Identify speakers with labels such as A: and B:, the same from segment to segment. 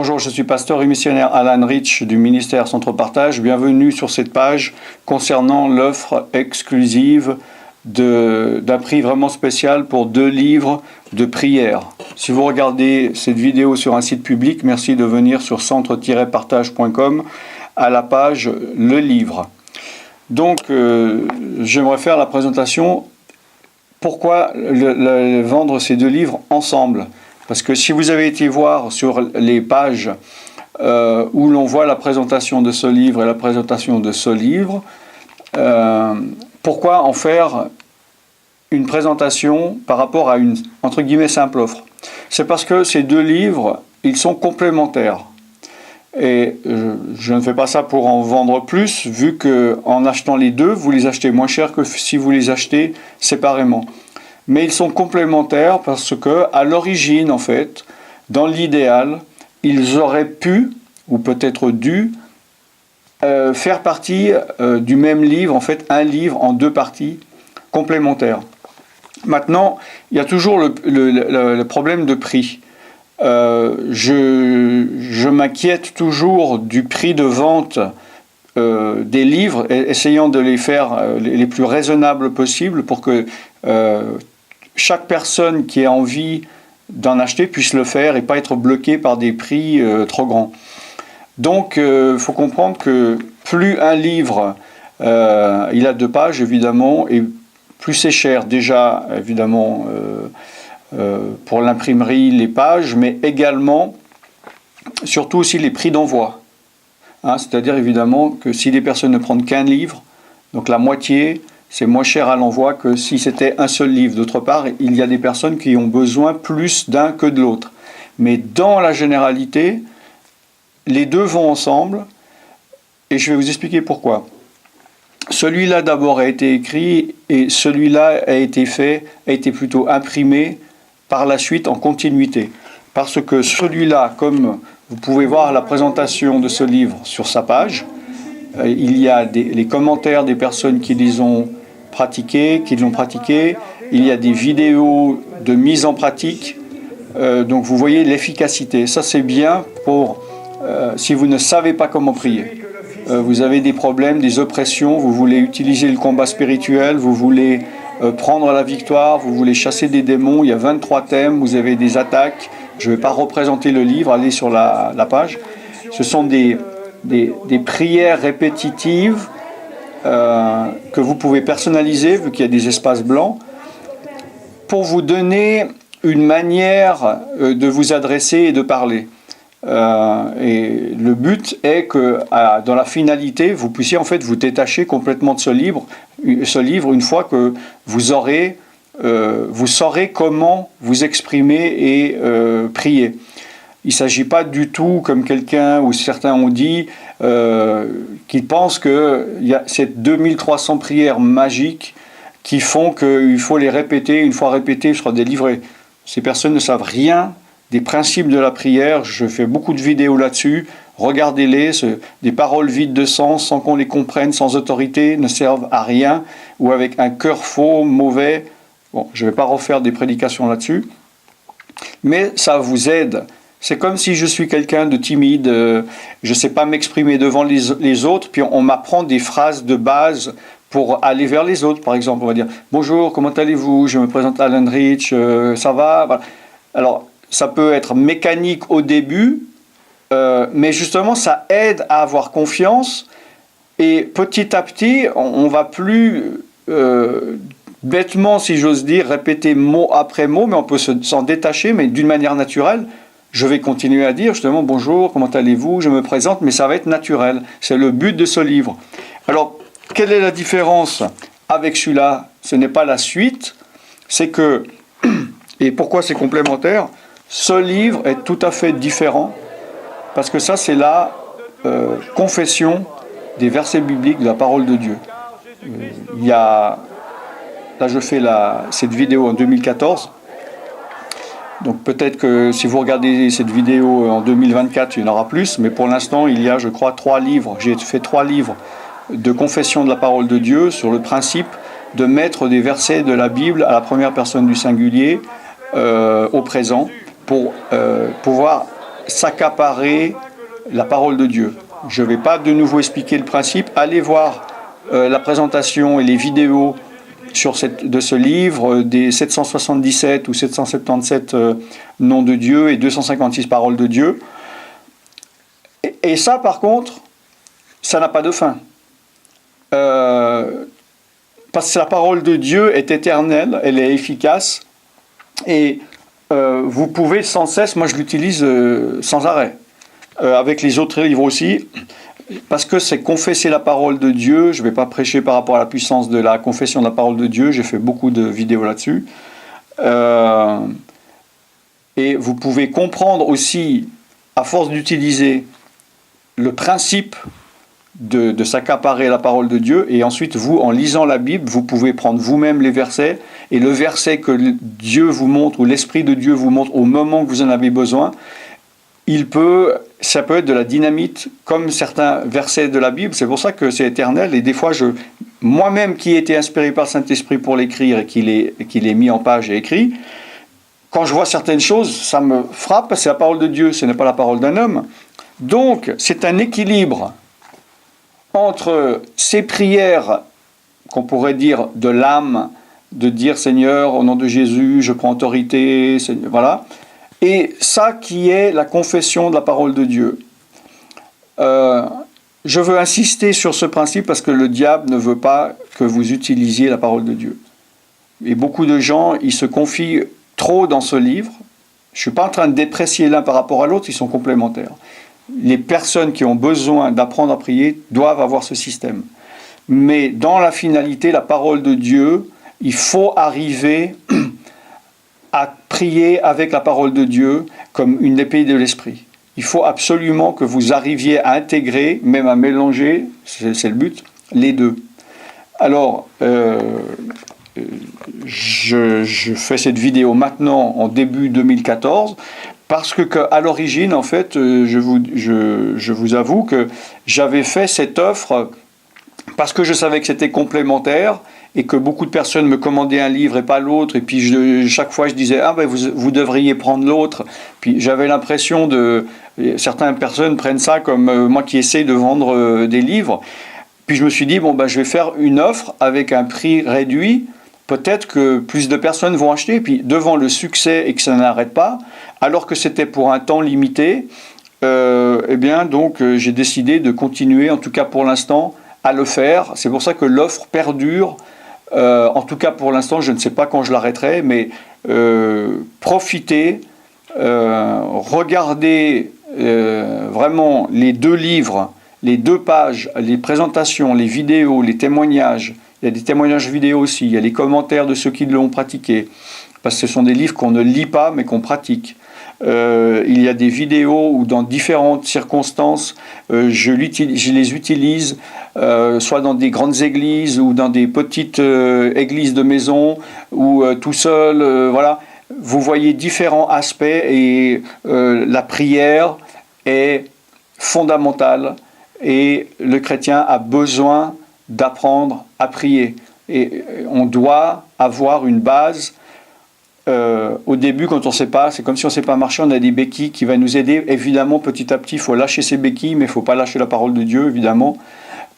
A: Bonjour, je suis pasteur et missionnaire Alan Rich du ministère Centre Partage. Bienvenue sur cette page concernant l'offre exclusive d'un prix vraiment spécial pour 2 livres de prière. Si vous regardez cette vidéo sur un site public, merci de venir sur centre-partage.com à la page Le Livre. Donc, j'aimerais faire la présentation. Pourquoi vendre ces 2 livres ensemble ? Parce que si vous avez été voir sur les pages où l'on voit la présentation de ce livre et la présentation de ce livre, pourquoi en faire une présentation par rapport à une, entre guillemets, simple offre ? C'est parce que ces 2 livres, ils sont complémentaires. Et je ne fais pas ça pour en vendre plus, vu qu'en achetant les 2, vous les achetez moins cher que si vous les achetez séparément. Mais ils sont complémentaires parce que, à l'origine, en fait, dans l'idéal, ils auraient pu, ou peut-être dû, faire partie du même livre, en fait, un livre en 2 parties complémentaires. Maintenant, il y a toujours le problème de prix. Je m'inquiète toujours du prix de vente des livres, essayant de les faire les plus raisonnables possibles pour que chaque personne qui a envie d'en acheter puisse le faire et pas être bloqué par des prix trop grands. Donc, il faut comprendre que plus un livre il a 2 pages, évidemment, et plus c'est cher. Déjà, évidemment, pour l'imprimerie, les pages, mais également, surtout aussi les prix d'envoi. C'est-à-dire, évidemment, que si les personnes ne prennent qu'un livre, donc la moitié, c'est moins cher à l'envoi que si c'était un seul livre. D'autre part, il y a des personnes qui ont besoin plus d'un que de l'autre. Mais dans la généralité, les 2 vont ensemble, et je vais vous expliquer pourquoi. Celui-là d'abord a été écrit, et celui-là a été plutôt imprimé par la suite en continuité. Parce que celui-là, comme vous pouvez voir la présentation de ce livre sur sa page, il y a les commentaires des personnes qui les ont pratiqués, qui l'ont pratiqué. Il y a des vidéos de mise en pratique. Donc vous voyez l'efficacité. Ça c'est bien pour si vous ne savez pas comment prier. Vous avez des problèmes, des oppressions, vous voulez utiliser le combat spirituel, vous voulez prendre la victoire, vous voulez chasser des démons. Il y a 23 thèmes, vous avez des attaques. Je ne vais pas représenter le livre, allez sur la page. Ce sont des prières répétitives que vous pouvez personnaliser, vu qu'il y a des espaces blancs, pour vous donner une manière de vous adresser et de parler. Et le but est que, dans la finalité, vous puissiez en fait vous détacher complètement de ce livre une fois que vous saurez comment vous exprimer et prier. Il ne s'agit pas du tout, comme quelqu'un ou certains ont dit, qu'ils pensent qu'il y a ces 2300 prières magiques qui font qu'il faut les répéter, une fois répétées, je serai délivré. Ces personnes ne savent rien des principes de la prière. Je fais beaucoup de vidéos là-dessus. Regardez-les, des paroles vides de sens, sans qu'on les comprenne, sans autorité, ne servent à rien, ou avec un cœur faux, mauvais. Bon, je ne vais pas refaire des prédications là-dessus, mais ça vous aide. C'est comme si je suis quelqu'un de timide, je ne sais pas m'exprimer devant les autres, puis on m'apprend des phrases de base pour aller vers les autres. Par exemple, on va dire « Bonjour, comment allez-vous ? Je me présente Alan Rich, ça va ?» Voilà. Alors, ça peut être mécanique au début, mais justement, ça aide à avoir confiance, et petit à petit, on va plus bêtement, si j'ose dire, répéter mot après mot, mais on peut s'en détacher, mais d'une manière naturelle. Je vais continuer à dire justement bonjour, comment allez-vous, je me présente, mais ça va être naturel. C'est le but de ce livre. Alors, quelle est la différence avec celui-là ? Ce n'est pas la suite, c'est que, et pourquoi c'est complémentaire ? Ce livre est tout à fait différent, parce que ça c'est la confession des versets bibliques de la parole de Dieu. Il y a, là je fais cette vidéo en 2014, donc peut-être que si vous regardez cette vidéo en 2024, il y en aura plus, mais pour l'instant il y a, je crois, 3 livres. J'ai fait 3 livres de confession de la parole de Dieu sur le principe de mettre des versets de la Bible à la première personne du singulier au présent pour pouvoir s'accaparer la parole de Dieu. Je ne vais pas de nouveau expliquer le principe. Allez voir la présentation et les vidéos de ce livre, des 777 ou 777 noms de Dieu et 256 paroles de Dieu. Et ça, par contre, ça n'a pas de fin. Parce que la parole de Dieu est éternelle, elle est efficace, et vous pouvez sans cesse, moi je l'utilise sans arrêt, avec les autres livres aussi, parce que c'est confesser la parole de Dieu. Je ne vais pas prêcher par rapport à la puissance de la confession de la parole de Dieu, j'ai fait beaucoup de vidéos là-dessus. Et vous pouvez comprendre aussi, à force d'utiliser le principe de s'accaparer la parole de Dieu, et ensuite vous, en lisant la Bible, vous pouvez prendre vous-même les versets, et le verset que Dieu vous montre, ou l'Esprit de Dieu vous montre au moment que vous en avez besoin, ça peut être de la dynamite, comme certains versets de la Bible. C'est pour ça que c'est éternel, et des fois, moi-même qui ai été inspiré par le Saint-Esprit pour l'écrire, et qui l'ai mis en page et écrit, quand je vois certaines choses, ça me frappe, c'est la parole de Dieu, ce n'est pas la parole d'un homme. Donc, c'est un équilibre entre ces prières, qu'on pourrait dire de l'âme, de dire Seigneur, au nom de Jésus, je prends autorité, Seigneur, voilà, et ça qui est la confession de la parole de Dieu. Je veux insister sur ce principe parce que le diable ne veut pas que vous utilisiez la parole de Dieu. Et beaucoup de gens, ils se confient trop dans ce livre. Je ne suis pas en train de déprécier l'un par rapport à l'autre, ils sont complémentaires. Les personnes qui ont besoin d'apprendre à prier doivent avoir ce système. Mais dans la finalité, la parole de Dieu, il faut arriver à prier avec la parole de Dieu comme une épée de l'esprit. Il faut absolument que vous arriviez à intégrer, même à mélanger, c'est le but, les deux. Alors, je fais cette vidéo maintenant en début 2014 parce que à l'origine, en fait, je vous avoue que j'avais fait cette offre parce que je savais que c'était complémentaire et que beaucoup de personnes me commandaient un livre et pas l'autre, et puis chaque fois je disais vous devriez prendre l'autre, puis j'avais l'impression certaines personnes prennent ça comme moi qui essaye de vendre des livres, puis je me suis dit je vais faire une offre avec un prix réduit, peut-être que plus de personnes vont acheter, puis devant le succès et que ça n'arrête pas, alors que c'était pour un temps limité, j'ai décidé de continuer, en tout cas pour l'instant, à le faire. C'est pour ça que l'offre perdure. En tout cas pour l'instant, je ne sais pas quand je l'arrêterai, mais profitez, regardez vraiment les deux livres, les 2 pages, les présentations, les vidéos, les témoignages. Il y a des témoignages vidéo aussi, il y a les commentaires de ceux qui l'ont pratiqué, parce que ce sont des livres qu'on ne lit pas mais qu'on pratique. Il y a des vidéos où dans différentes circonstances, je les utilise, soit dans des grandes églises ou dans des petites églises de maison, ou tout seul, voilà. Vous voyez différents aspects, et la prière est fondamentale, et le chrétien a besoin d'apprendre à prier. Et on doit avoir une base. Au début, quand on ne sait pas, c'est comme si on ne sait pas marcher, on a des béquilles qui vont nous aider. Évidemment, petit à petit, il faut lâcher ces béquilles, mais il ne faut pas lâcher la parole de Dieu, évidemment,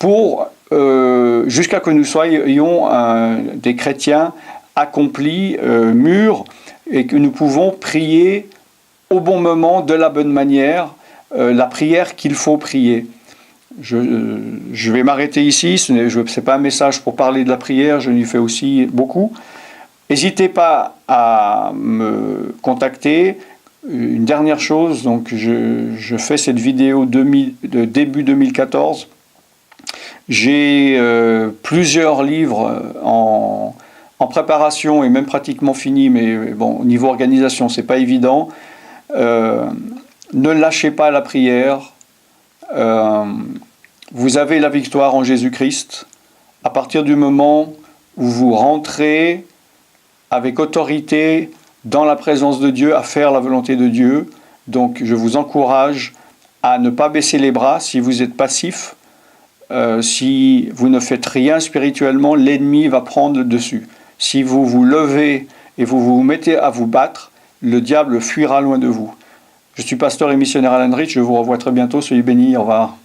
A: jusqu'à que nous soyons des chrétiens accomplis, mûrs, et que nous pouvons prier au bon moment, de la bonne manière, la prière qu'il faut prier. Je vais m'arrêter ici, ce n'est pas un message pour parler de la prière, je lui fais aussi beaucoup. N'hésitez pas à me contacter. Une dernière chose, donc je fais cette vidéo de début 2014. J'ai plusieurs livres en préparation et même pratiquement finis, mais bon, au niveau organisation, c'est pas évident. Ne lâchez pas la prière. Vous avez la victoire en Jésus-Christ. À partir du moment où vous rentrez avec autorité dans la présence de Dieu, à faire la volonté de Dieu. Donc je vous encourage à ne pas baisser les bras si vous êtes passif. Si vous ne faites rien spirituellement, l'ennemi va prendre le dessus. Si vous vous levez et vous vous mettez à vous battre, le diable fuira loin de vous. Je suis pasteur et missionnaire Alan Rich, je vous revois très bientôt, soyez bénis, au revoir.